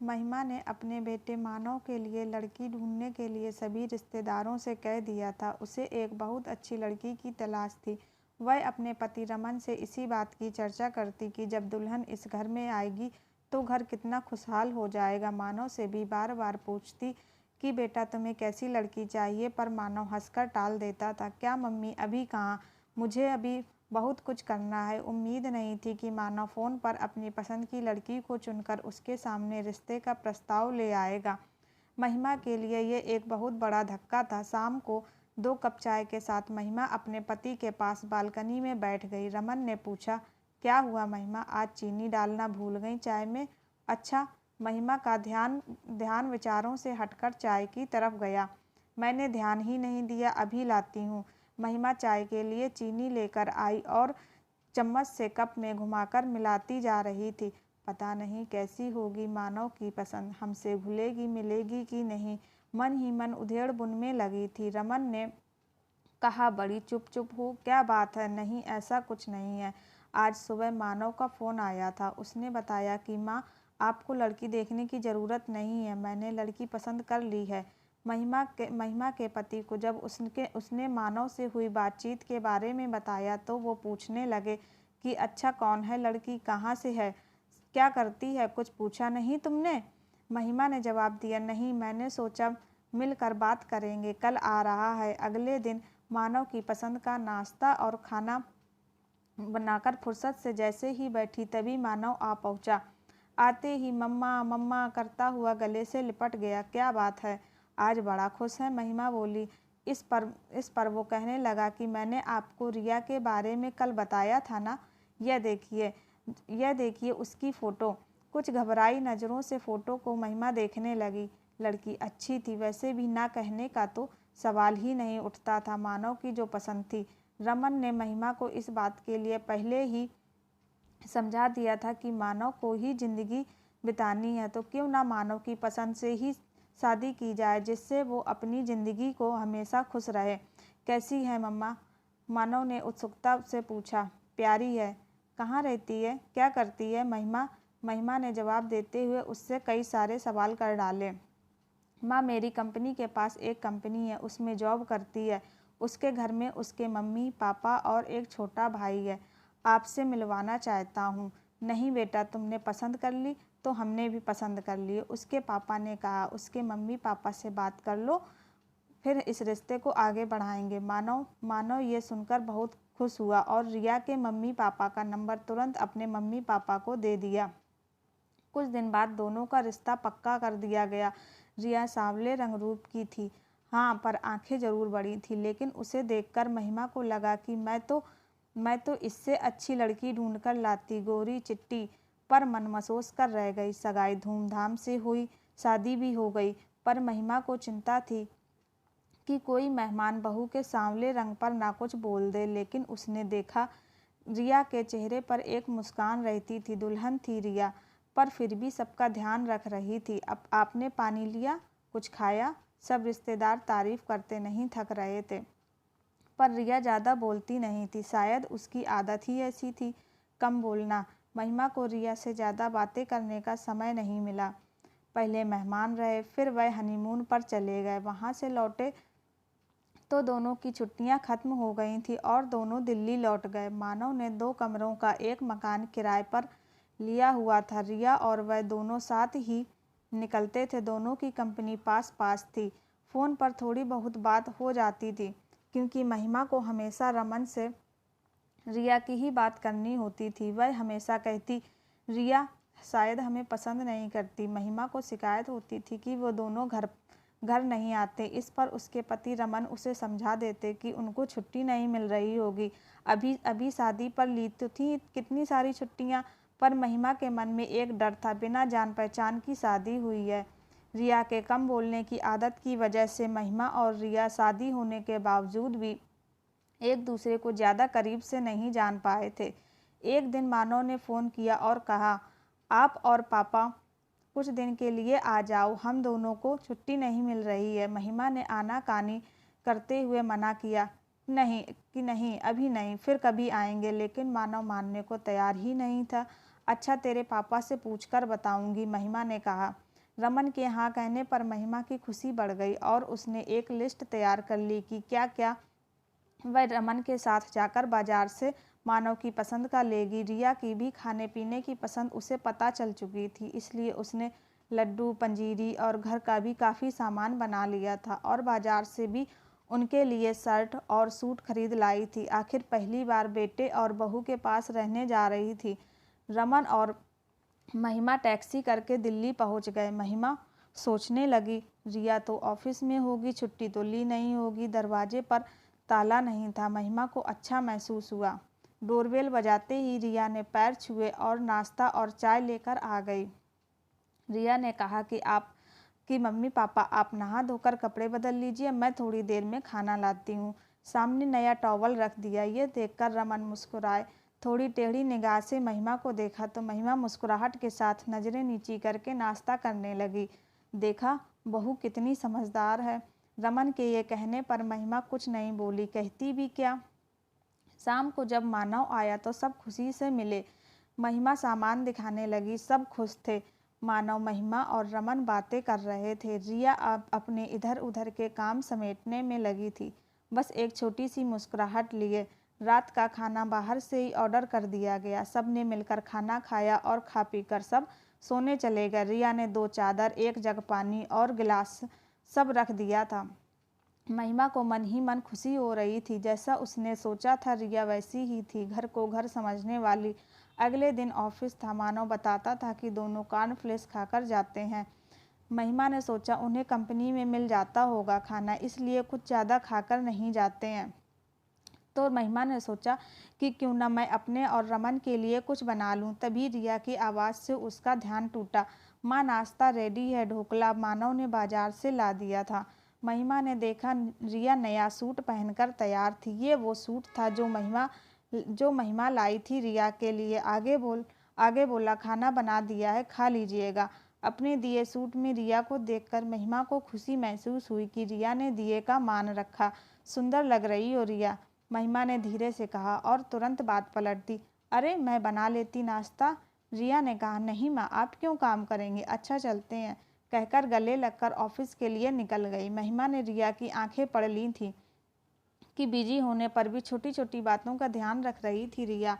महिमा ने अपने बेटे मानव के लिए लड़की ढूंढने के लिए सभी रिश्तेदारों से कह दिया था। उसे एक बहुत अच्छी लड़की की तलाश थी। वह अपने पति रमन से इसी बात की चर्चा करती कि जब दुल्हन इस घर में आएगी तो घर कितना खुशहाल हो जाएगा। मानव से भी बार बार पूछती कि बेटा तुम्हें कैसी लड़की चाहिए, पर मानव हंसकर टाल देता था। क्या मम्मी, अभी कहाँ, मुझे अभी बहुत कुछ करना है। उम्मीद नहीं थी कि मानव फ़ोन पर अपनी पसंद की लड़की को चुनकर उसके सामने रिश्ते का प्रस्ताव ले आएगा। महिमा के लिए ये एक बहुत बड़ा धक्का था। शाम को 2 कप चाय के साथ महिमा अपने पति के पास बालकनी में बैठ गई। रमन ने पूछा, क्या हुआ महिमा, आज चीनी डालना भूल गई चाय में? अच्छा। महिमा का ध्यान विचारों से हटकर चाय की तरफ गया। मैंने ध्यान ही नहीं दिया, अभी लाती हूँ। महिमा चाय के लिए चीनी लेकर आई और चम्मच से कप में घुमाकर मिलाती जा रही थी। पता नहीं कैसी होगी मानव की पसंद, हमसे घुलेगी मिलेगी कि नहीं, मन ही मन उधेड़ बुन में लगी थी। रमन ने कहा, बड़ी चुप चुप हो, क्या बात है? नहीं, ऐसा कुछ नहीं है। आज सुबह मानव का फ़ोन आया था। उसने बताया कि माँ, आपको लड़की देखने की ज़रूरत नहीं है, मैंने लड़की पसंद कर ली है। महिमा के पति को जब उसने मानव से हुई बातचीत के बारे में बताया तो वो पूछने लगे कि अच्छा, कौन है लड़की, कहाँ से है, क्या करती है, कुछ पूछा नहीं तुमने? महिमा ने जवाब दिया, नहीं, मैंने सोचा मिलकर बात करेंगे, कल आ रहा है। अगले दिन मानव की पसंद का नाश्ता और खाना बनाकर फुर्सत से जैसे ही बैठी तभी मानव आ पहुंचा। आते ही मम्मा मम्मा करता हुआ गले से लिपट गया। क्या बात है, आज बड़ा खुश है? महिमा बोली। इस पर वो कहने लगा कि मैंने आपको रिया के बारे में कल बताया था ना, यह देखिए उसकी फ़ोटो। कुछ घबराई नज़रों से फ़ोटो को महिमा देखने लगी। लड़की अच्छी थी, वैसे भी ना कहने का तो सवाल ही नहीं उठता था। मानव की जो पसंद थी। रमन ने महिमा को इस बात के लिए पहले ही समझा दिया था कि मानव को ही ज़िंदगी बितानी है तो क्यों ना मानव की पसंद से ही शादी की जाए, जिससे वो अपनी ज़िंदगी को हमेशा खुश रहे। कैसी है मम्मा? मानव ने उत्सुकता से पूछा। प्यारी है। कहाँ रहती है, क्या करती है महिमा ने जवाब देते हुए उससे कई सारे सवाल कर डाले। माँ, मेरी कंपनी के पास एक कंपनी है, उसमें जॉब करती है। उसके घर में उसके मम्मी पापा और एक छोटा भाई है। आपसे मिलवाना चाहता हूँ। नहीं बेटा, तुमने पसंद कर ली तो हमने भी पसंद कर लिए, उसके पापा ने कहा। उसके मम्मी पापा से बात कर लो, फिर इस रिश्ते को आगे बढ़ाएंगे। मानव ये सुनकर बहुत खुश हुआ और रिया के मम्मी पापा का नंबर तुरंत अपने मम्मी पापा को दे दिया। कुछ दिन बाद दोनों का रिश्ता पक्का कर दिया गया। रिया सांवले रंग रूप की थी, हाँ, पर आंखें जरूर बड़ी थी। लेकिन उसे देखकर महिमा को लगा कि मैं तो इससे अच्छी लड़की ढूंढकर लाती। गोरी चिट्टी, पर मन महसूस कर रह गई। सगाई धूमधाम से हुई, शादी भी हो गई, पर महिमा को चिंता थी कि कोई मेहमान बहू के सांवले रंग पर ना कुछ बोल दे। लेकिन उसने देखा रिया के चेहरे पर एक मुस्कान रहती थी। दुल्हन थी रिया, पर फिर भी सबका ध्यान रख रही थी। अब आपने पानी लिया, कुछ खाया? सब रिश्तेदार तारीफ करते नहीं थक रहे थे, पर रिया ज़्यादा बोलती नहीं थी। शायद उसकी आदत ही ऐसी थी, कम बोलना। महिमा को रिया से ज़्यादा बातें करने का समय नहीं मिला। पहले मेहमान रहे, फिर वह हनीमून पर चले गए। वहाँ से लौटे तो दोनों की छुट्टियां खत्म हो गई थी और दोनों दिल्ली लौट गए। मानव ने 2 कमरों का एक मकान किराए पर लिया हुआ था। रिया और वह दोनों साथ ही निकलते थे। दोनों की कंपनी पास पास थी। फ़ोन पर थोड़ी बहुत बात हो जाती थी, क्योंकि महिमा को हमेशा रमन से रिया की ही बात करनी होती थी। वह हमेशा कहती, रिया शायद हमें पसंद नहीं करती। महिमा को शिकायत होती थी कि वो दोनों घर नहीं आते। इस पर उसके पति रमन उसे समझा देते कि उनको छुट्टी नहीं मिल रही होगी, अभी अभी शादी पर ली तो थी कितनी सारी छुट्टियां। पर महिमा के मन में एक डर था, बिना जान पहचान की शादी हुई है। रिया के कम बोलने की आदत की वजह से महिमा और रिया शादी होने के बावजूद भी एक दूसरे को ज़्यादा करीब से नहीं जान पाए थे। एक दिन मानव ने फ़ोन किया और कहा, आप और पापा कुछ दिन के लिए आ जाओ, हम दोनों को छुट्टी नहीं मिल रही है। महिमा ने आनाकानी करते हुए मना किया, नहीं अभी नहीं, फिर कभी आएंगे। लेकिन मानव मानने को तैयार ही नहीं था। अच्छा, तेरे पापा से पूछकर बताऊंगी, महिमा ने कहा। रमन के हाँ कहने पर महिमा की खुशी बढ़ गई और उसने एक लिस्ट तैयार कर ली कि क्या क्या वह रमन के साथ जाकर बाजार से मानव की पसंद का लेगी। रिया की भी खाने पीने की पसंद उसे पता चल चुकी थी, इसलिए उसने लड्डू, पंजीरी और घर का भी काफ़ी सामान बना लिया था और बाजार से भी उनके लिए शर्ट और सूट खरीद लाई थी। आखिर पहली बार बेटे और बहू के पास रहने जा रही थी। रमन और महिमा टैक्सी करके दिल्ली पहुंच गए। महिमा सोचने लगी, रिया तो ऑफिस में होगी, छुट्टी तो ली नहीं होगी। दरवाजे पर ताला नहीं था। महिमा को अच्छा महसूस हुआ। डोरबेल बजाते ही रिया ने पैर छुए और नाश्ता और चाय लेकर आ गई। रिया ने कहा कि मम्मी पापा आप नहा धोकर कपड़े बदल लीजिए, मैं थोड़ी देर में खाना लाती हूँ। सामने नया टॉवल रख दिया। ये देखकर रमन मुस्कुराए। थोड़ी टेढ़ी निगाह से महिमा को देखा तो महिमा मुस्कुराहट के साथ नज़रें नीची करके नाश्ता करने लगी। देखा, बहू कितनी समझदार है। रमन के ये कहने पर महिमा कुछ नहीं बोली, कहती भी क्या। शाम को जब मानव आया तो सब खुशी से मिले। महिमा सामान दिखाने लगी, सब खुश थे। मानव, महिमा और रमन बातें कर रहे थे। रिया अब अपने इधर उधर के काम समेटने में लगी थी, बस एक छोटी सी मुस्कुराहट लिए। रात का खाना बाहर से ही ऑर्डर कर दिया गया। सब ने मिलकर खाना खाया और खा पी कर सब सोने चले गए। रिया ने 2 चादर, 1 जग पानी और गिलास सब रख दिया था। महिमा को मन ही मन खुशी हो रही थी। जैसा उसने सोचा था रिया वैसी ही थी, घर को घर समझने वाली। अगले दिन ऑफिस था। मानव बताता था कि दोनों कॉर्नफ्लेक्स खाकर जाते हैं। महिमा ने सोचा उन्हें कंपनी में मिल जाता होगा खाना, इसलिए कुछ ज़्यादा खाकर नहीं जाते हैं। तो महिमा ने सोचा कि क्यों ना मैं अपने और रमन के लिए कुछ बना लूं। तभी रिया की आवाज़ से उसका ध्यान टूटा। माँ, नाश्ता रेडी है। ढोकला मानव ने बाजार से ला दिया था। महिमा ने देखा रिया नया सूट पहनकर तैयार थी। ये वो सूट था जो महिमा लाई थी रिया के लिए। आगे बोला, खाना बना दिया है, खा लीजिएगा। अपने दिए सूट में रिया को देखकर महिमा को खुशी महसूस हुई कि रिया ने दिए का मान रखा। सुंदर लग रही हो रिया, महिमा ने धीरे से कहा और तुरंत बात पलट दी। अरे, मैं बना लेती नाश्ता। रिया ने कहा, नहीं माँ, आप क्यों काम करेंगे, अच्छा चलते हैं, कहकर गले लगकर ऑफिस के लिए निकल गई। महिमा ने रिया की आंखें पढ़ ली थी कि बिजी होने पर भी छोटी छोटी बातों का ध्यान रख रही थी रिया।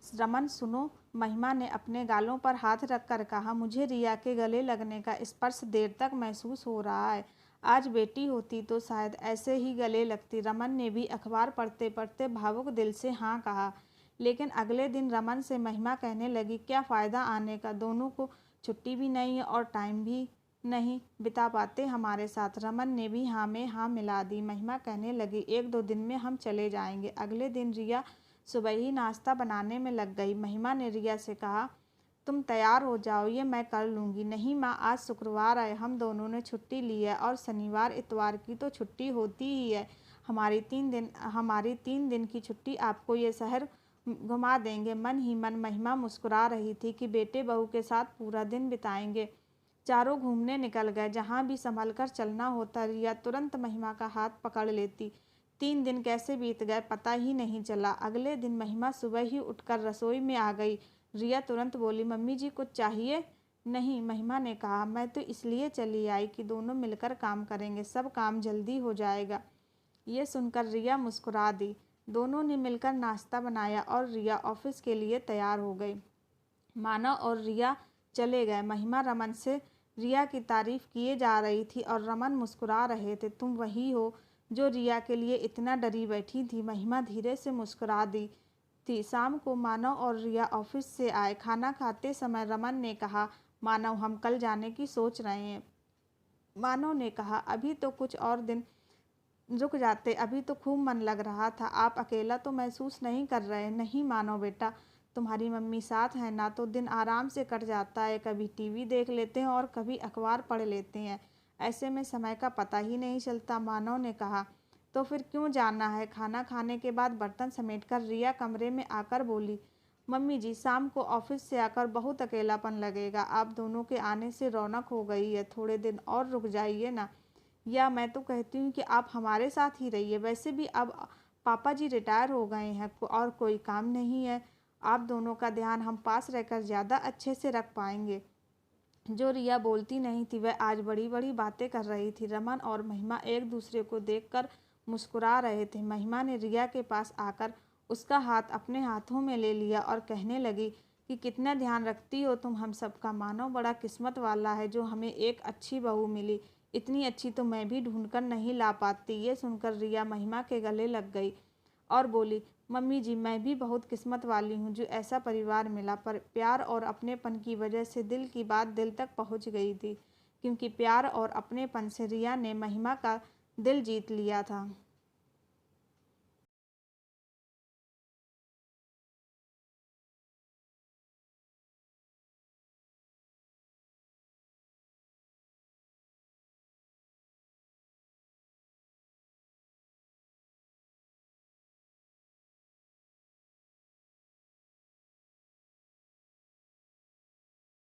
रमन, सुनो, महिमा ने अपने गालों पर हाथ रखकर कहा, मुझे रिया के गले लगने का स्पर्श देर तक महसूस हो रहा है। आज बेटी होती तो शायद ऐसे ही गले लगती। रमन ने भी अखबार पढ़ते पढ़ते भावुक दिल से हाँ कहा। लेकिन अगले दिन रमन से महिमा कहने लगी, क्या फ़ायदा आने का, दोनों को छुट्टी भी नहीं है और टाइम भी नहीं बिता पाते हमारे साथ। रमन ने भी हाँ में हाँ मिला दी। महिमा कहने लगी, 1-2 दिन में हम चले जाएंगे। अगले दिन रिया सुबह ही नाश्ता बनाने में लग गई। महिमा ने रिया से कहा, तुम तैयार हो जाओ, ये मैं कर लूँगी। नहीं माँ, आज शुक्रवार है, हम दोनों ने छुट्टी ली है और शनिवार इतवार की तो छुट्टी होती ही है। हमारी 3 दिन की छुट्टी आपको ये शहर घुमा देंगे। मन ही मन महिमा मुस्कुरा रही थी कि बेटे बहू के साथ पूरा दिन बिताएंगे। चारों घूमने निकल गए। जहाँ भी संभल कर चलना होता रिया तुरंत महिमा का हाथ पकड़ लेती। 3 दिन कैसे बीत गए पता ही नहीं चला। अगले दिन महिमा सुबह ही उठकर रसोई में आ गई। रिया तुरंत बोली, मम्मी जी कुछ चाहिए? नहीं, महिमा ने कहा, मैं तो इसलिए चली आई कि दोनों मिलकर काम करेंगे, सब काम जल्दी हो जाएगा। ये सुनकर रिया मुस्कुरा दी। दोनों ने मिलकर नाश्ता बनाया और रिया ऑफिस के लिए तैयार हो गई। मानव और रिया चले गए। महिमा रमन से रिया की तारीफ किए जा रही थी और रमन मुस्कुरा रहे थे। तुम वही हो जो रिया के लिए इतना डरी बैठी थी, महिमा धीरे से मुस्कुरा दी थी। शाम को मानव और रिया ऑफिस से आए। खाना खाते समय रमन ने कहा, मानव, हम कल जाने की सोच रहे हैं। मानव ने कहा, अभी तो कुछ और दिन रुक जाते, अभी तो खूब मन लग रहा था। आप अकेला तो महसूस नहीं कर रहे? नहीं मानव बेटा, तुम्हारी मम्मी साथ है ना, तो दिन आराम से कट जाता है। कभी टीवी देख लेते हैं और कभी अखबार पढ़ लेते हैं। ऐसे में समय का पता ही नहीं चलता। मानव ने कहा, तो फिर क्यों जाना है? खाना खाने के बाद बर्तन समेटकर रिया कमरे में आकर बोली, मम्मी जी, शाम को ऑफिस से आकर बहुत अकेलापन लगेगा। आप दोनों के आने से रौनक हो गई है, थोड़े दिन और रुक जाइए ना। या मैं तो कहती हूँ कि आप हमारे साथ ही रहिए। वैसे भी अब पापा जी रिटायर हो गए हैं और कोई काम नहीं है। आप दोनों का ध्यान हम पास रहकर ज़्यादा अच्छे से रख पाएंगे। जो रिया बोलती नहीं थी वह आज बड़ी बड़ी बातें कर रही थी। रमन और महिमा एक दूसरे को देखकर मुस्कुरा रहे थे। महिमा ने रिया के पास आकर उसका हाथ अपने हाथों में ले लिया और कहने लगी कि कितना ध्यान रखती हो तुम हम सबका। मानो बड़ा किस्मत वाला है जो हमें एक अच्छी बहू मिली। इतनी अच्छी तो मैं भी ढूंढकर नहीं ला पाती। ये सुनकर रिया महिमा के गले लग गई और बोली, मम्मी जी मैं भी बहुत किस्मत वाली हूँ जो ऐसा परिवार मिला। पर प्यार और अपनेपन की वजह से दिल की बात दिल तक पहुँच गई थी, क्योंकि प्यार और अपनेपन से रिया ने महिमा का दिल जीत लिया था।